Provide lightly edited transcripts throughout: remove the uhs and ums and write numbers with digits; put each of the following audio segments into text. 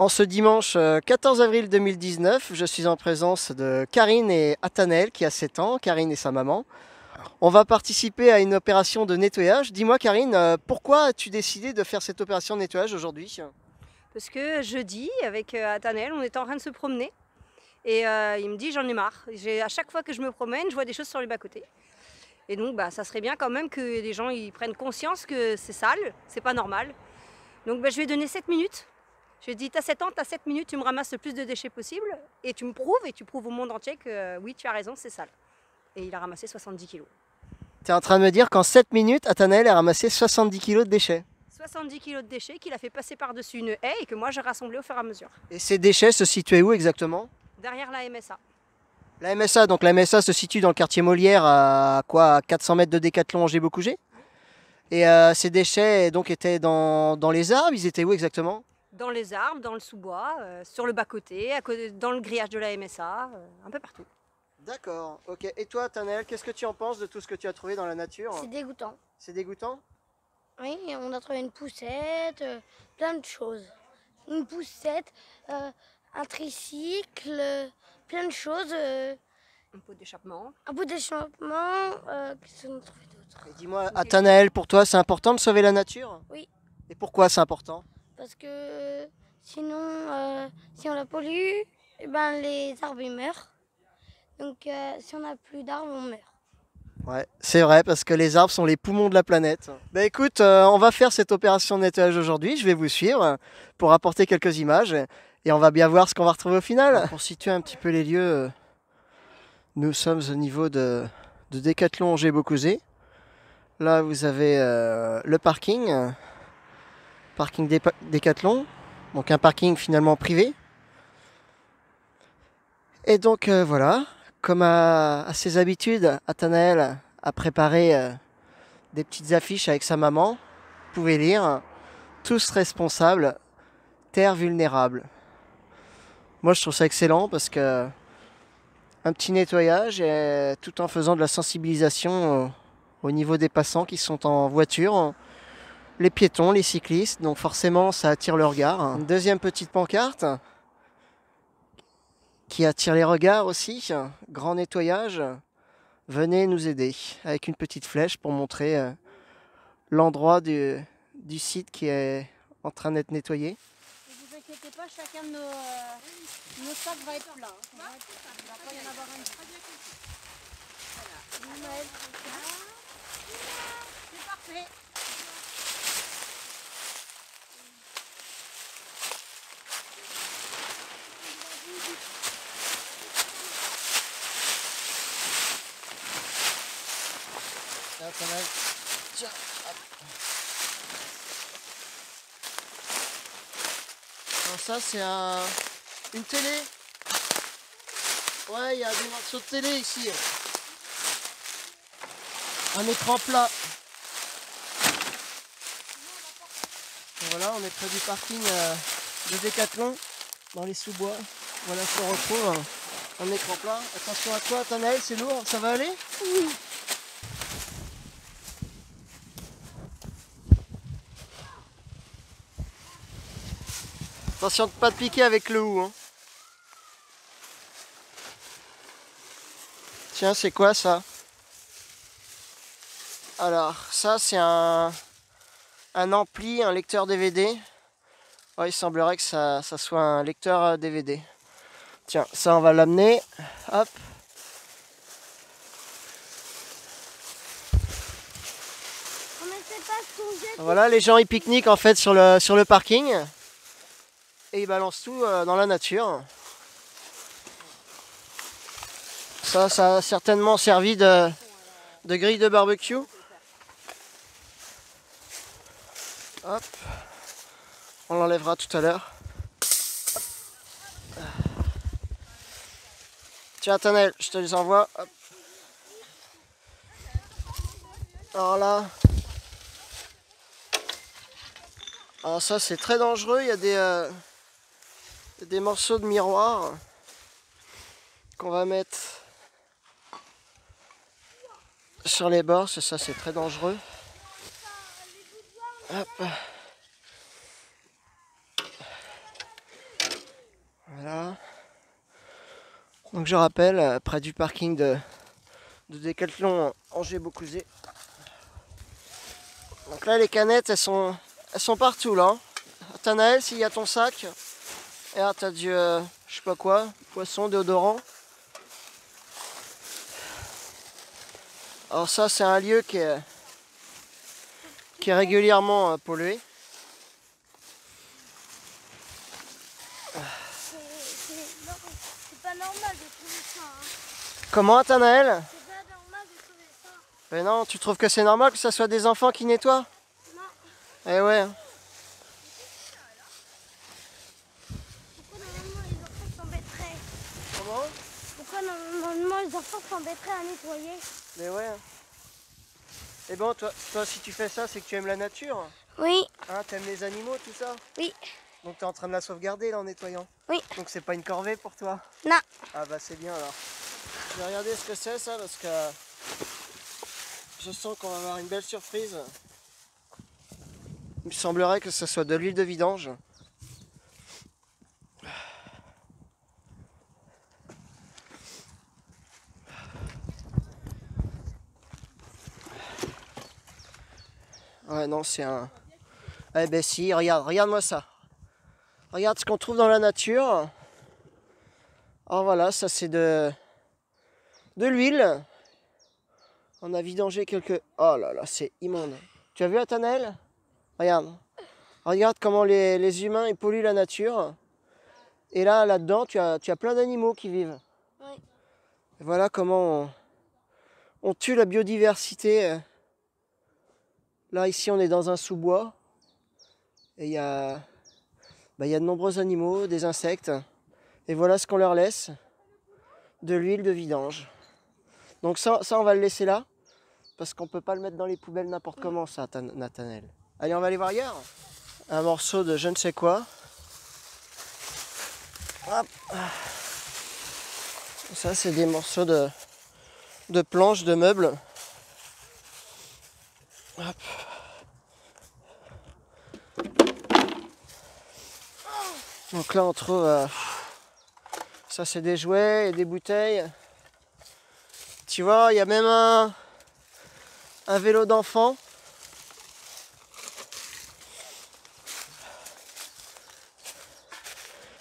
En ce dimanche 14 avril 2019, je suis en présence de Karine et Athanel qui a 7 ans, Karine et sa maman. On va participer à une opération de nettoyage. Dis-moi Karine, pourquoi as-tu décidé de faire cette opération de nettoyage aujourd'hui? Parce que jeudi, avec Athanel, on était en train de se promener. Et il me dit j'en ai marre. À chaque fois que je me promène, je vois des choses sur les bas-côtés. Et donc ça serait bien quand même que les gens ils prennent conscience que c'est sale, c'est pas normal. Donc je lui ai donné 7 minutes. Je lui ai dit t'as 7 ans, t'as 7 minutes, tu me ramasses le plus de déchets possible. Et tu me prouves, et tu prouves au monde entier que oui, tu as raison, c'est sale. Et il a ramassé 70 kilos. Tu es en train de me dire qu'en 7 minutes, Athanel a ramassé 70 kilos de déchets. 70 kilos de déchets qu'il a fait passer par-dessus une haie et que moi j'ai rassemblé au fur et à mesure. Et ces déchets se situaient où exactement? Derrière la MSA. La MSA, donc la MSA se situe dans le quartier Molière à quoi, à 400 mètres de Décathlon Angers-Beaucouget. Et ces déchets donc étaient dans les arbres, ils étaient où exactement? Dans les arbres, dans le sous-bois, sur le bas-côté, dans le grillage de la MSA, un peu partout. D'accord, ok. Et toi, Tanel, qu'est-ce que tu en penses de tout ce que tu as trouvé dans la nature? C'est dégoûtant. C'est dégoûtant? Oui, on a trouvé une poussette, plein de choses. Une poussette, un tricycle, plein de choses. Un pot d'échappement. Un bout d'échappement, qu'est-ce qu'on a trouvé d'autre? Et dis-moi, Athanaël, pour toi, c'est important de sauver la nature? Oui. Et pourquoi c'est important? Parce que sinon, si on la pollue, eh ben, les arbres ils meurent. Donc si on n'a plus d'arbres, on meurt. Ouais, c'est vrai, parce que les arbres sont les poumons de la planète. Bah écoute, on va faire cette opération de nettoyage aujourd'hui, je vais vous suivre pour apporter quelques images et on va bien voir ce qu'on va retrouver au final. Alors, pour situer un petit peu les lieux, nous sommes au niveau de Décathlon Angers-Beaucouset. Là, vous avez le parking Décathlon, donc un parking finalement privé. Et donc voilà, comme à ses habitudes, Athanaël a préparé des petites affiches avec sa maman. Vous pouvez lire tous responsables, terre vulnérable. Moi je trouve ça excellent parce que un petit nettoyage et tout en faisant de la sensibilisation au niveau des passants qui sont en voiture, les piétons, les cyclistes, donc forcément ça attire le regard. Une deuxième petite pancarte qui attire les regards aussi, grand nettoyage, venez nous aider, avec une petite flèche pour montrer l'endroit du site qui est en train d'être nettoyé. Ne vous inquiétez pas, chacun de nos sacs va être plein. Il va pas y en avoir un. Voilà. C'est parfait. Tiens, hop. Alors ça c'est une télé. Ouais, il y a des morceaux de télé ici. Un écran plat. Et voilà, on est près du parking de Décathlon, dans les sous-bois. Voilà ce qu'on retrouve, un écran plat. Attention à toi, Tanaël, c'est lourd, ça va aller? Oui. Attention de ne pas te piquer avec le hou. Hein. Tiens, c'est quoi ça? Alors, ça c'est un ampli, un lecteur DVD. Oh, il semblerait que ça soit un lecteur DVD. Tiens, ça on va l'amener. Hop. Voilà, les gens ils pique-niquent en fait sur le parking. Et ils balancent tout dans la nature. Ça a certainement servi de grille de barbecue. Hop. On l'enlèvera tout à l'heure. Tiens, Tanel, je te les envoie. Hop. Alors là. Alors ça c'est très dangereux, il y a des morceaux de miroir qu'on va mettre sur les bords, ça c'est très dangereux. Hop. Donc je rappelle, près du parking de Decathlon Angers-Beaucouzé. Donc là les canettes elles sont partout là. Nathanaël, s'il y a ton sac. Et là t'as du je sais pas quoi, poisson, déodorant. Alors ça c'est un lieu qui est régulièrement pollué. C'est pas normal de trouver ça. Hein. Comment Nathanaël? C'est pas normal de trouver ça. Mais non, tu trouves que c'est normal que ce soit des enfants qui nettoient? Non. Eh ouais. Pourquoi normalement les enfants s'embêteraient? Comment? Pourquoi normalement les enfants s'embêteraient à nettoyer? Mais ouais. Et bon, toi si tu fais ça, c'est que tu aimes la nature? Oui. Hein, t'aimes les animaux, tout ça? Oui. Donc t'es en train de la sauvegarder là en nettoyant? Oui. Donc c'est pas une corvée pour toi? Non. Ah bah c'est bien alors. Je vais regarder ce que c'est ça parce que je sens qu'on va avoir une belle surprise. Il me semblerait que ce soit de l'huile de vidange. Ouais non c'est un... Eh ben si, regarde-moi ça. Regarde ce qu'on trouve dans la nature. Alors voilà, ça c'est de l'huile. On a vidangé quelques... Oh là là, c'est immonde. Tu as vu Nathanaël? Regarde. Regarde comment les humains ils polluent la nature. Et là-dedans, tu as plein d'animaux qui vivent. Oui. Et voilà comment on tue la biodiversité. Là, ici, on est dans un sous-bois. Et il y a de nombreux animaux, des insectes. Et voilà ce qu'on leur laisse. De l'huile de vidange. Donc ça, on va le laisser là. Parce qu'on peut pas le mettre dans les poubelles n'importe comment, ça, Nathanaël. Allez, on va aller voir ailleurs. Un morceau de je ne sais quoi. Hop. Ça, c'est des morceaux de planches, de meubles. Hop. Donc là, on trouve... ça, c'est des jouets et des bouteilles. Tu vois, il y a même un vélo d'enfant.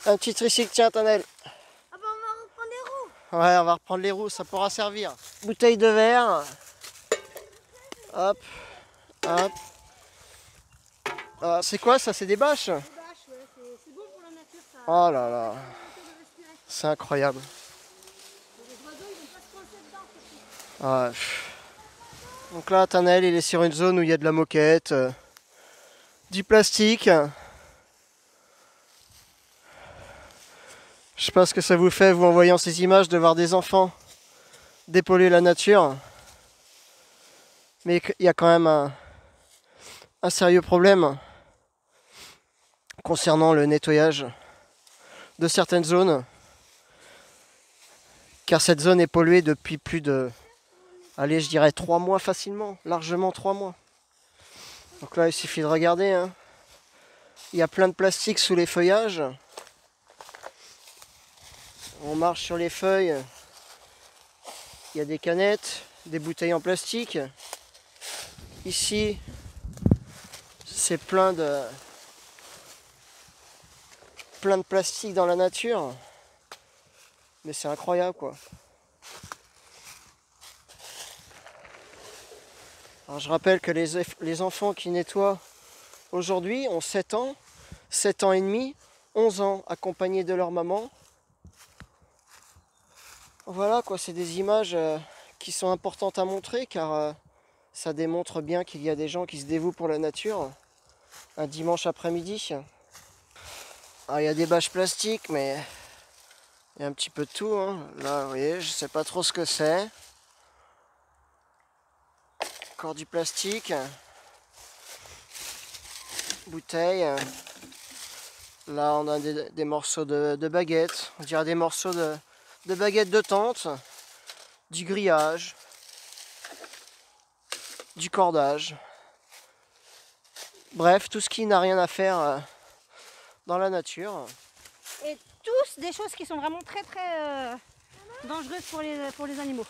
Un petit tricycle, tiens, Nathanaël. Ah bah on va reprendre les roues. Ouais, on va reprendre les roues, ça pourra servir. Bouteille de verre. Hop, hop. Ah, c'est quoi ça? C'est des bâches? Des bâches, ouais, c'est bon pour la nature ça. Oh là là, De respirer. c'est incroyable. Les oiseaux ils vont pas se coincer dedans surtout. Ah, donc là, Nathanaël, il est sur une zone où il y a de la moquette, du plastique. Je sais pas ce que ça vous fait, vous, en voyant ces images, de voir des enfants dépolluer la nature. Mais il y a quand même un sérieux problème concernant le nettoyage de certaines zones. Car cette zone est polluée depuis plus de, allez, je dirais 3 mois facilement, largement 3 mois. Donc là, il suffit de regarder. Hein. Il y a plein de plastique sous les feuillages. On marche sur les feuilles. Il y a des canettes, des bouteilles en plastique. Ici, c'est plein de plastique dans la nature. Mais c'est incroyable quoi. Alors je rappelle que les enfants qui nettoient aujourd'hui ont 7 ans, 7 ans et demi, 11 ans, accompagnés de leur maman. Voilà quoi, c'est des images qui sont importantes à montrer car ça démontre bien qu'il y a des gens qui se dévouent pour la nature un dimanche après-midi. Alors il y a des bâches plastiques mais il y a un petit peu de tout. Hein. Là vous voyez, je sais pas trop ce que c'est. Encore du plastique. Bouteilles. Là on a des morceaux de baguettes. On dirait des morceaux de baguettes de tente. Du grillage. Du cordage. Bref, tout ce qui n'a rien à faire dans la nature. Et tous des choses qui sont vraiment très très dangereuses pour les animaux.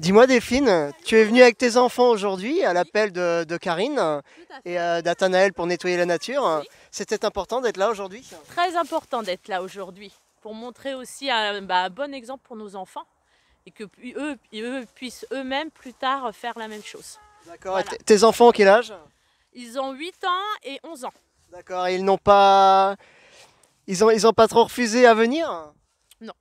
Dis-moi Delphine, tu es venue avec tes enfants aujourd'hui à l'appel de Karine et d'Athanaël pour nettoyer la nature. Oui. C'était important d'être là aujourd'hui? Très important d'être là aujourd'hui pour montrer aussi un bon exemple pour nos enfants et que eux puissent eux-mêmes plus tard faire la même chose. D'accord, Voilà. et tes enfants, quel âge? Ils ont 8 ans et 11 ans. D'accord, et ils n'ont pas... Ils ont pas trop refusé à venir? Non,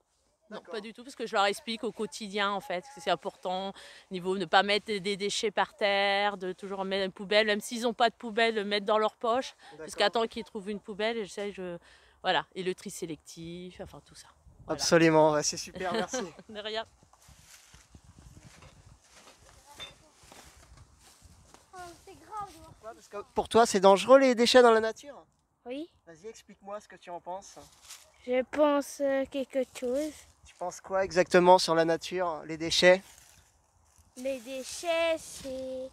D'accord. pas du tout, parce que je leur explique au quotidien en fait que c'est important, niveau ne pas mettre des déchets par terre, de toujours mettre une poubelle, même s'ils n'ont pas de poubelle, le mettre dans leur poche, jusqu'à temps qu'ils trouvent une poubelle, et voilà, et le tri sélectif, enfin tout ça. Voilà. Absolument, ouais, c'est super, merci. De rien. C'est grave. Parce que pour toi, c'est dangereux les déchets dans la nature? Oui, Vas-y, explique-moi ce que tu en penses. je pense quelque chose. Tu penses quoi exactement sur la nature, les déchets? Les déchets, c'est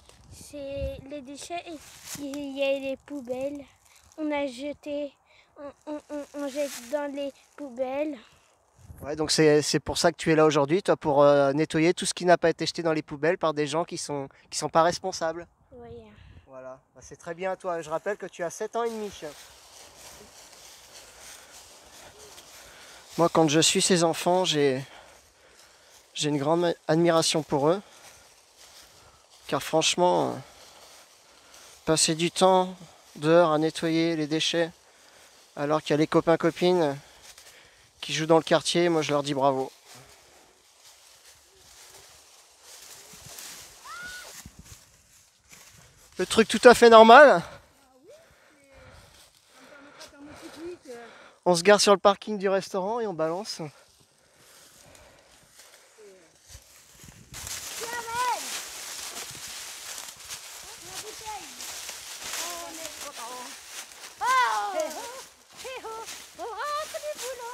les déchets. Il y a les poubelles. On a jeté, on jette dans les poubelles. Ouais, donc c'est pour ça que tu es là aujourd'hui, toi, pour nettoyer tout ce qui n'a pas été jeté dans les poubelles par des gens qui sont pas responsables. Oui. Voilà, bah, c'est très bien toi. Je rappelle que tu as 7 ans et demi. Moi, quand je suis ces enfants, j'ai une grande admiration pour eux. Car franchement, passer du temps dehors à nettoyer les déchets, alors qu'il y a les copains-copines qui jouent dans le quartier, moi je leur dis bravo. Le truc tout à fait normal. On se gare sur le parking du restaurant et on balance.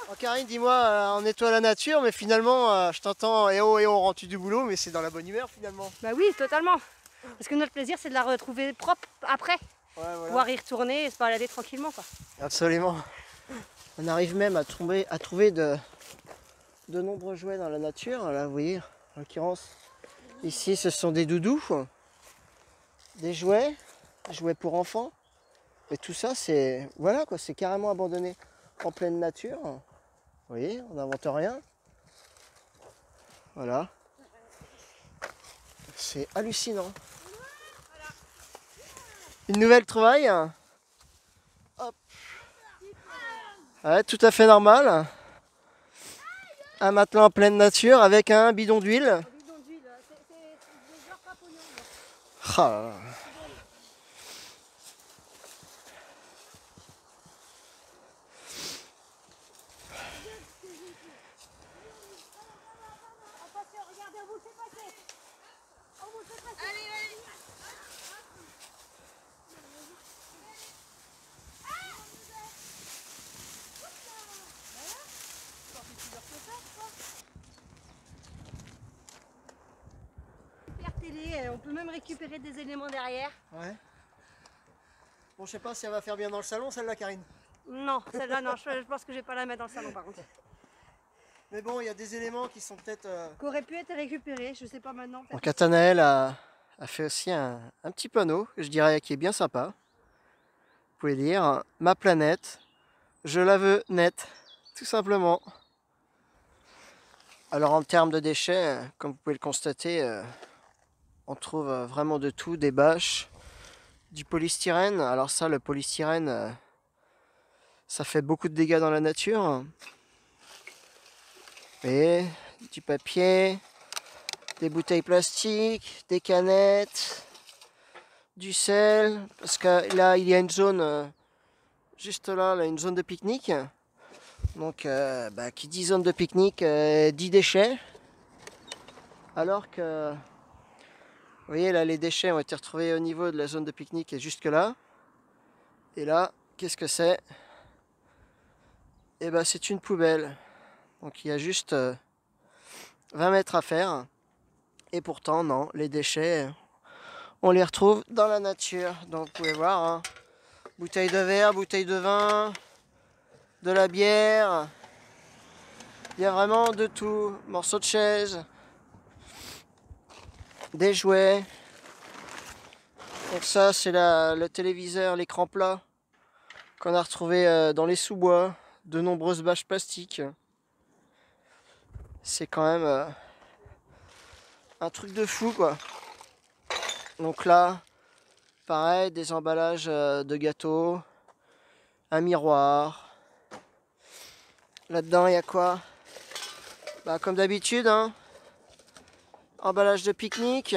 Oh, Karine, dis-moi, on nettoie la nature, mais finalement, je t'entends, eh oh, rends-tu du boulot, mais c'est dans la bonne humeur finalement. Bah oui, totalement. Parce que notre plaisir, c'est de la retrouver propre après. Ouais, voilà. Pouvoir y retourner et se balader tranquillement, quoi. Absolument. On arrive même à trouver de nombreux jouets dans la nature. Là, vous voyez, en l'occurrence, ici, ce sont des doudous, des jouets pour enfants. Et tout ça, c'est voilà quoi, c'est carrément abandonné en pleine nature. Vous voyez, on n'invente rien. Voilà. C'est hallucinant. Une nouvelle trouvaille. Hop. Ouais, tout à fait normal. Un matelas en pleine nature avec un bidon d'huile. Ah là là. On peut même récupérer des éléments derrière. Ouais. Bon, je sais pas si elle va faire bien dans le salon, celle-là, Karine. Non, celle-là, non, je pense que je vais pas la mettre dans le salon par contre. Mais bon, il y a des éléments qui sont peut-être... Qui aurait pu être récupéré, je sais pas maintenant. Donc Athanaël a fait aussi un petit panneau, je dirais, qui est bien sympa. Vous pouvez lire « Ma planète, je la veux nette », tout simplement. Alors en termes de déchets, comme vous pouvez le constater, on trouve vraiment de tout, des bâches, du polystyrène. Alors ça, le polystyrène, ça fait beaucoup de dégâts dans la nature. Et du papier, des bouteilles plastiques, des canettes, du sel, parce que là il y a une zone, juste là, une zone de pique-nique. Donc qui dit zone de pique-nique dit déchets. Alors que, vous voyez là, les déchets ont été retrouvés au niveau de la zone de pique-nique et jusque là. Et là, qu'est-ce que c'est? Et c'est une poubelle. Donc il y a juste 20 mètres à faire. Et pourtant, non, les déchets, on les retrouve dans la nature. Donc vous pouvez voir, hein, bouteilles de verre, bouteilles de vin, de la bière. Il y a vraiment de tout. Morceaux de chaise, des jouets. Donc ça c'est le téléviseur, l'écran plat qu'on a retrouvé dans les sous-bois. De nombreuses bâches plastiques. C'est quand même un truc de fou quoi. Donc là, pareil, des emballages de gâteaux, un miroir. Là-dedans, il y a quoi? Bah, comme d'habitude, hein. Emballage de pique-nique.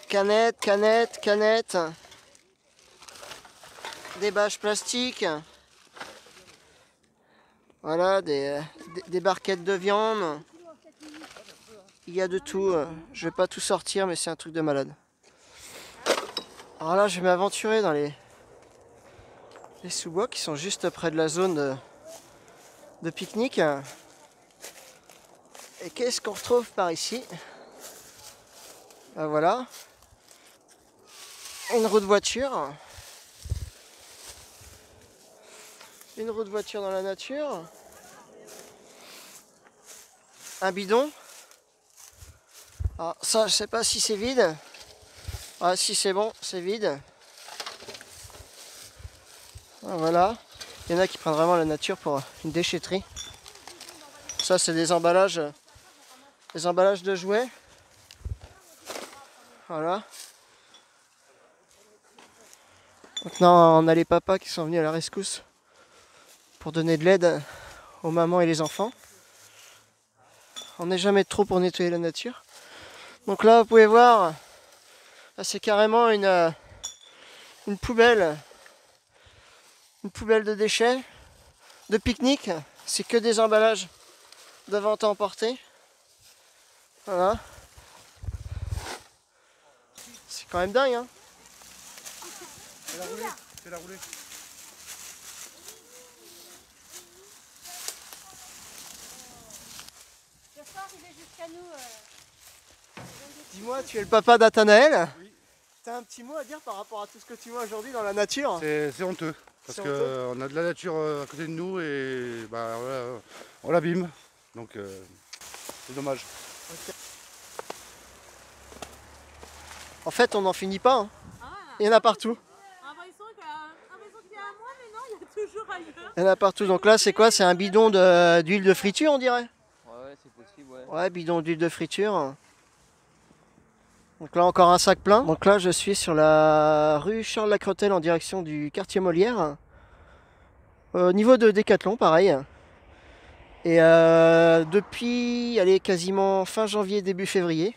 Canettes, canettes, canettes. Des bâches plastiques. Voilà, des barquettes de viande. Il y a de tout. Je vais pas tout sortir, mais c'est un truc de malade. Alors là, je vais m'aventurer dans les sous-bois qui sont juste près de la zone de pique-nique. Et qu'est-ce qu'on retrouve par ici? Ben voilà. Une roue de voiture. Une roue de voiture dans la nature. Un bidon. Alors ça, je sais pas si c'est vide. Ah, si c'est bon, c'est vide. Ah, voilà. Il y en a qui prennent vraiment la nature pour une déchetterie. Ça, c'est des emballages de jouets. Voilà. Maintenant, on a les papas qui sont venus à la rescousse pour donner de l'aide aux mamans et les enfants. On n'est jamais trop pour nettoyer la nature. Donc là, vous pouvez voir, là, c'est carrément une poubelle. Une poubelle de déchets, de pique-nique. C'est que des emballages de vente à emporter. Voilà. C'est quand même dingue, hein. C'est la roulée, c'est la roulée. Dis-moi, tu es le papa d'Athanaël? Oui. T'as un petit mot à dire par rapport à tout ce que tu vois aujourd'hui dans la nature? C'est honteux, parce qu'on a de la nature à côté de nous et bah, voilà, on l'abîme, donc c'est dommage. Okay. En fait, on n'en finit pas, hein. Il y en a partout. Il y en a partout. Donc là, c'est quoi? C'est un bidon d'huile de friture, on dirait? Ouais, c'est possible, ouais. Ouais, bidon d'huile de friture. Donc là, encore un sac plein. Donc là, je suis sur la rue Charles-Lacretelle en direction du quartier Molière. Au niveau de Décathlon, pareil. Et depuis, allez, quasiment fin janvier, début février,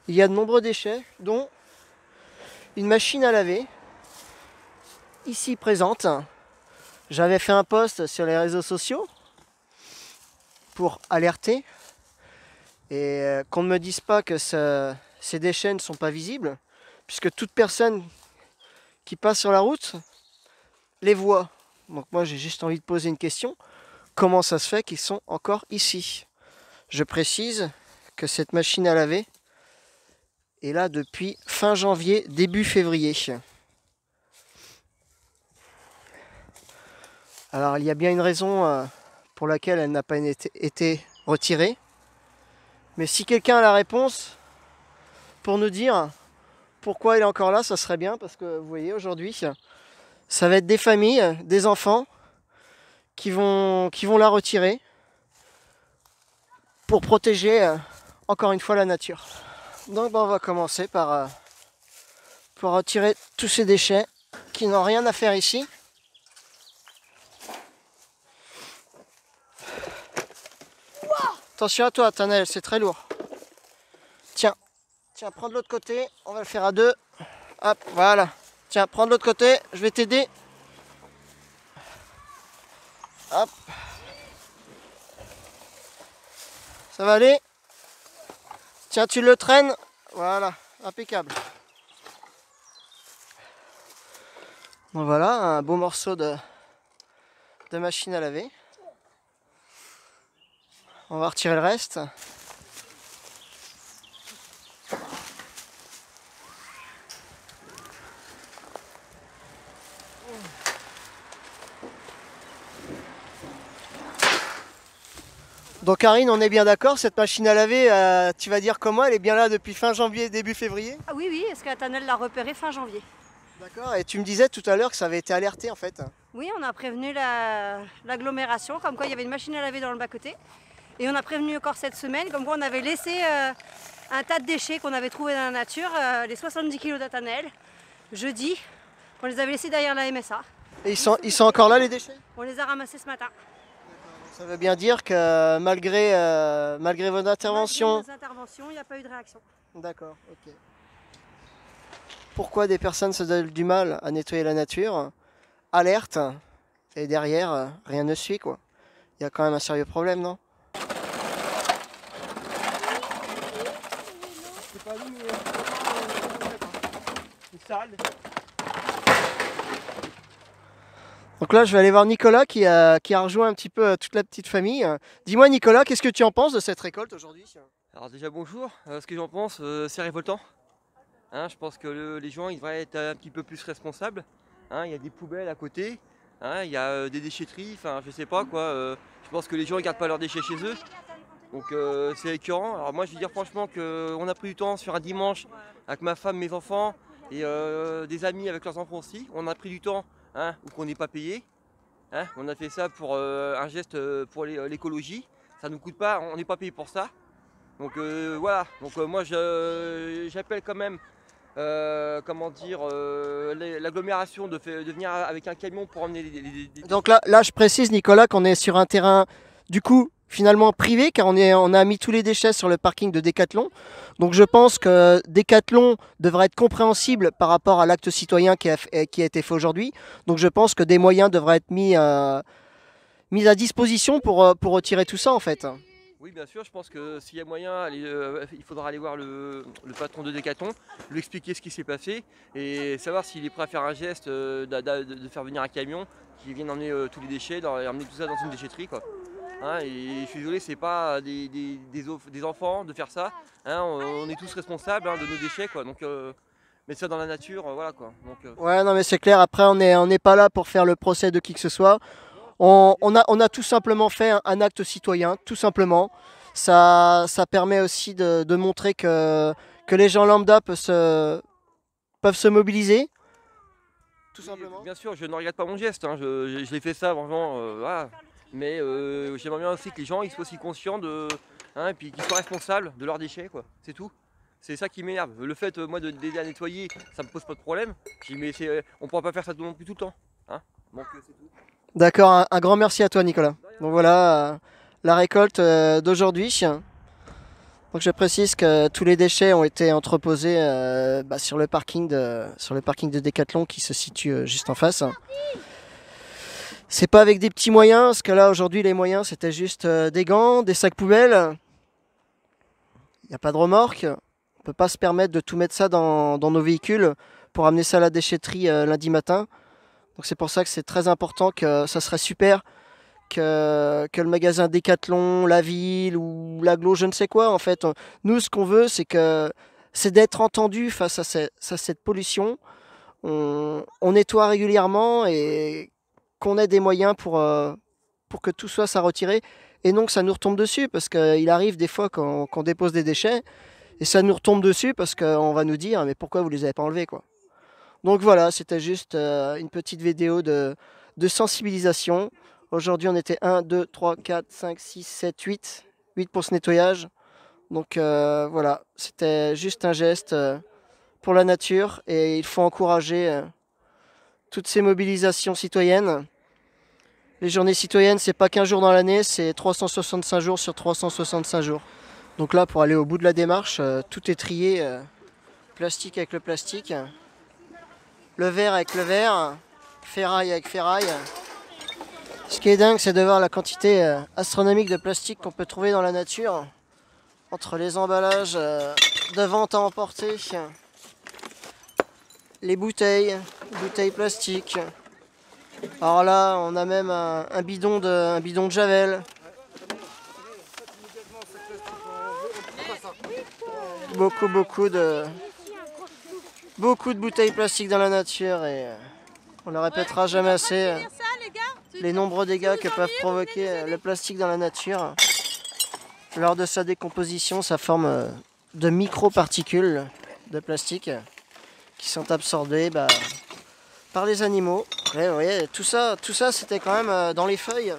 il y a de nombreux déchets, dont une machine à laver, ici présente. J'avais fait un post sur les réseaux sociaux pour alerter et qu'on ne me dise pas que ces déchets ne sont pas visibles, puisque toute personne qui passe sur la route les voit. Donc moi j'ai juste envie de poser une question. Comment ça se fait qu'ils sont encore ici? Je précise que cette machine à laver est là depuis fin janvier, début février. Alors il y a bien une raison pour laquelle elle n'a pas été retirée. Mais si quelqu'un a la réponse pour nous dire pourquoi elle est encore là, ça serait bien, parce que vous voyez aujourd'hui, ça va être des familles, des enfants qui vont la retirer pour protéger encore une fois la nature. Donc on va commencer par retirer tous ces déchets qui n'ont rien à faire ici. Attention à toi, Tanel, c'est très lourd. Tiens, prends de l'autre côté, on va le faire à deux. Hop, voilà. Tiens, prends de l'autre côté, je vais t'aider. Hop. Ça va aller? Tiens, tu le traînes. Voilà, impeccable. Donc voilà, un beau morceau de machine à laver. On va retirer le reste. Donc Karine, on est bien d'accord, cette machine à laver, tu vas dire comment, elle est bien là depuis fin janvier, début février? Ah oui, oui, parce qu'Atanel l'a repéré fin janvier. D'accord, et tu me disais tout à l'heure que ça avait été alerté en fait. Oui, on a prévenu l'agglomération, comme quoi il y avait une machine à laver dans le bas-côté. Et on a prévenu encore cette semaine, comme quoi on avait laissé un tas de déchets qu'on avait trouvé dans la nature, les 70 kg d'Atanel, jeudi. On les avait laissés derrière la MSA. Et ils sont encore là les déchets? On les a ramassés ce matin. Ça veut bien dire que malgré vos interventions... Malgré nos interventions, il n'y a pas eu de réaction. D'accord, ok. Pourquoi des personnes se donnent du mal à nettoyer la nature, alerte, et derrière, rien ne suit quoi. Il y a quand même un sérieux problème, non? Donc là, je vais aller voir Nicolas qui a rejoint un petit peu toute la petite famille. Dis-moi Nicolas, qu'est-ce que tu en penses de cette récolte aujourd'hui? Alors déjà bonjour, ce que j'en pense, c'est révoltant. Hein, je pense que les gens ils devraient être un petit peu plus responsables. Hein, il y a des poubelles à côté, hein, il y a des déchetteries, enfin je sais pas quoi. Je pense que les gens ne gardent pas leurs déchets chez eux. Donc c'est écœurant. Alors moi je veux dire franchement qu'on a pris du temps sur un dimanche avec ma femme, mes enfants et des amis avec leurs enfants aussi. On a pris du temps, hein, où qu'on n'est pas payé. Hein, on a fait ça pour un geste pour l'écologie. Ça ne nous coûte pas, on n'est pas payé pour ça. Donc voilà, donc moi j'appelle quand même l'agglomération de venir avec un camion pour emmener Donc là, je précise Nicolas qu'on est sur un terrain du coup finalement privé car on a mis tous les déchets sur le parking de Decathlon. Donc je pense que Decathlon devrait être compréhensible par rapport à l'acte citoyen qui a été fait aujourd'hui. Donc je pense que des moyens devraient être mis à disposition pour retirer tout ça en fait. Oui, bien sûr, je pense que s'il y a moyen, il faudra aller voir le patron de Decathlon, lui expliquer ce qui s'est passé et savoir s'il est prêt à faire un geste de faire venir un camion qui vienne emmener tous les déchets, emmener tout ça dans une déchetterie, quoi. Hein, et je suis désolé, c'est pas des enfants de faire ça. Hein, on est tous responsables, hein, de nos déchets, quoi. Donc mettre ça dans la nature, voilà quoi. Donc, ouais, non mais c'est clair, après on n'est pas là pour faire le procès de qui que ce soit. On a tout simplement fait un acte citoyen, tout simplement. Ça permet aussi de montrer que les gens lambda peuvent se mobiliser, tout simplement. Bien sûr, je ne regrette pas mon geste, hein. Je l'ai fait ça vraiment, voilà. Mais j'aimerais bien aussi que les gens ils soient aussi conscients hein, et puis qu'ils soient responsables de leurs déchets, quoi. C'est tout. C'est ça qui m'énerve. Le fait, moi, d'aider à nettoyer, ça me pose pas de problème. Je dis, mais on ne pourra pas faire ça non plus tout le temps. Hein. Donc c'est tout. D'accord, un grand merci à toi Nicolas. Donc voilà la récolte d'aujourd'hui. Donc je précise que tous les déchets ont été entreposés sur le parking de Decathlon qui se situe juste en face. C'est pas avec des petits moyens, parce que là aujourd'hui les moyens c'était juste des gants, des sacs poubelles. Il n'y a pas de remorque. On peut pas se permettre de tout mettre ça dans nos véhicules pour amener ça à la déchetterie lundi matin. Donc c'est pour ça que c'est très important, que ça serait super que le magasin Decathlon, la ville ou l'agglo, je ne sais quoi en fait. Nous ce qu'on veut c'est d'être entendu face à cette pollution. On nettoie régulièrement et qu'on ait des moyens pour que tout soit retiré et non que ça nous retombe dessus, parce qu'il arrive des fois qu'on dépose des déchets et ça nous retombe dessus parce qu'on va nous dire mais pourquoi vous les avez pas enlevés quoi. Donc voilà, c'était juste une petite vidéo de sensibilisation. Aujourd'hui, on était 1, 2, 3, 4, 5, 6, 7, 8. 8 pour ce nettoyage. Donc voilà, c'était juste un geste pour la nature. Et il faut encourager toutes ces mobilisations citoyennes. Les journées citoyennes, c'est pas qu'un jour dans l'année, c'est 365 jours sur 365 jours. Donc là, pour aller au bout de la démarche, tout est trié. Plastique avec le plastique. Le verre avec le verre, ferraille avec ferraille. Ce qui est dingue, c'est de voir la quantité astronomique de plastique qu'on peut trouver dans la nature. Entre les emballages de vente à emporter, les bouteilles plastiques. Alors là, on a même un bidon de Javel. Beaucoup de bouteilles plastiques dans la nature et on ne répétera jamais assez les nombreux dégâts que peuvent provoquer le plastique dans la nature. Lors de sa décomposition, ça forme de microparticules de plastique qui sont absorbées par les animaux. Et vous voyez, tout ça c'était quand même dans les feuilles.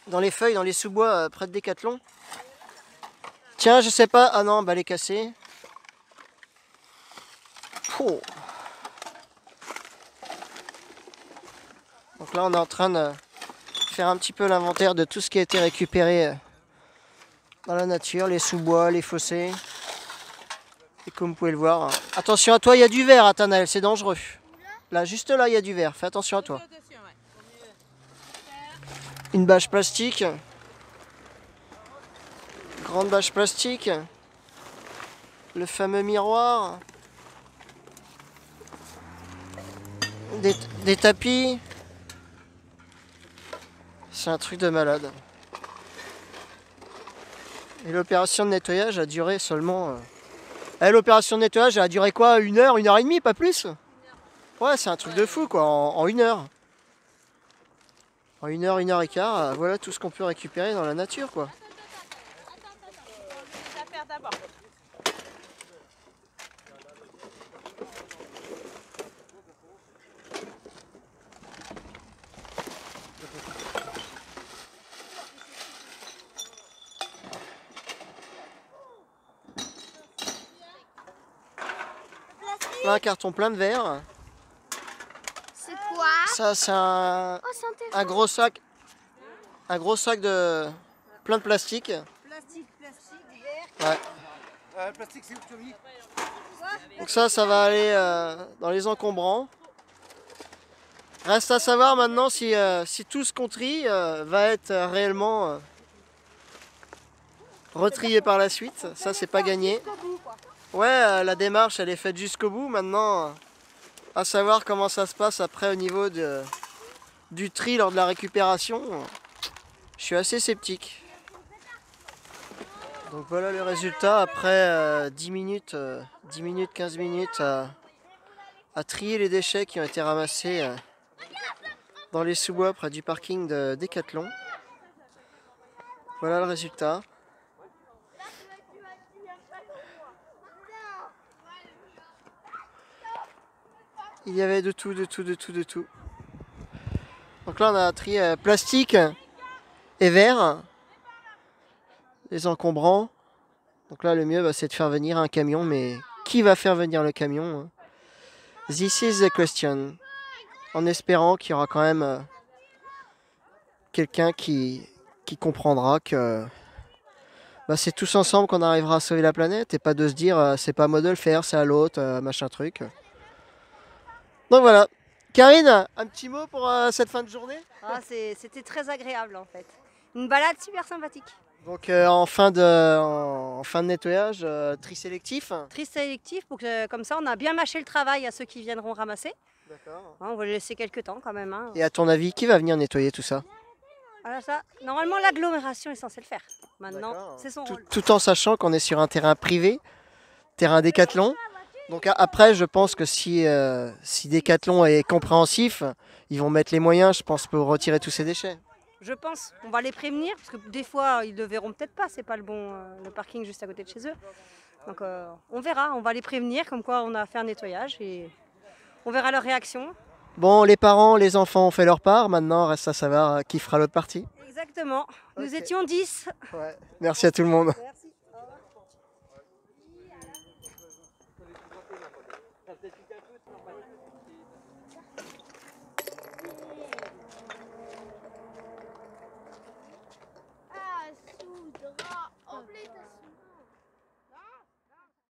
Dans les feuilles, dans les sous-bois près de Décathlon. Tiens, je sais pas. Ah non, elle est cassée. Oh. Donc là, on est en train de faire un petit peu l'inventaire de tout ce qui a été récupéré dans la nature, les sous-bois, les fossés. Et comme vous pouvez le voir, attention à toi, il y a du verre, Athanaël, c'est dangereux. Là, juste là, il y a du verre, fais attention à toi. Une bâche plastique. Grande bâche plastique. Le fameux miroir. Des tapis. C'est un truc de malade. Et l'opération de nettoyage a duré seulement... l'opération de nettoyage a duré quoi? 1 heure, 1 heure et demie, pas plus? Ouais, c'est un truc de fou quoi, en 1 heure. En 1 heure, 1 heure et quart, voilà tout ce qu'on peut récupérer dans la nature quoi. Là, un carton plein de verre. C'est quoi? Ça, c'est un gros sac. Un gros sac de plein de plastique. Plastique, verre. Ouais. Plastique, c'est où que tu as mis? Donc ça va aller dans les encombrants. Reste à savoir maintenant si tout ce qu'on trie va être réellement retrié par la suite. Ça, c'est pas gagné. Ouais, la démarche, elle est faite jusqu'au bout. Maintenant, à savoir comment ça se passe après au niveau du tri lors de la récupération, je suis assez sceptique. Donc voilà le résultat après 10 minutes, 15 minutes à trier les déchets qui ont été ramassés dans les sous-bois près du parking de Décathlon. Voilà le résultat. Il y avait de tout. Donc là on a trié plastique et verre, les encombrants. Donc là le mieux c'est de faire venir un camion, mais qui va faire venir le camion? This is the question. En espérant qu'il y aura quand même quelqu'un qui comprendra que c'est tous ensemble qu'on arrivera à sauver la planète et pas de se dire c'est pas à moi de le faire, c'est à l'autre, machin truc. Donc voilà. Karine, un petit mot pour cette fin de journée? C'était très agréable en fait. Une balade super sympathique. Donc en fin de nettoyage, tri sélectif. Tri sélectif pour que comme ça on a bien mâché le travail à ceux qui viendront ramasser. D'accord. On va laisser quelques temps quand même. Et à ton avis, qui va venir nettoyer tout ça? Alors ça, normalement l'agglomération est censée le faire. Maintenant, D'accord. c'est son rôle. Tout en sachant qu'on est sur un terrain privé, terrain Décathlon. Donc après, je pense que si Décathlon est compréhensif, ils vont mettre les moyens, je pense, pour retirer tous ces déchets. Je pense, on va les prévenir, parce que des fois, ils ne le verront peut-être pas, c'est pas le parking juste à côté de chez eux. Donc on verra, on va les prévenir, comme quoi on a fait un nettoyage et on verra leur réaction. Bon, les parents, les enfants ont fait leur part, maintenant reste à savoir qui fera l'autre partie. Exactement, nous Ok. étions 10. Ouais. Merci à tout le monde. Merci.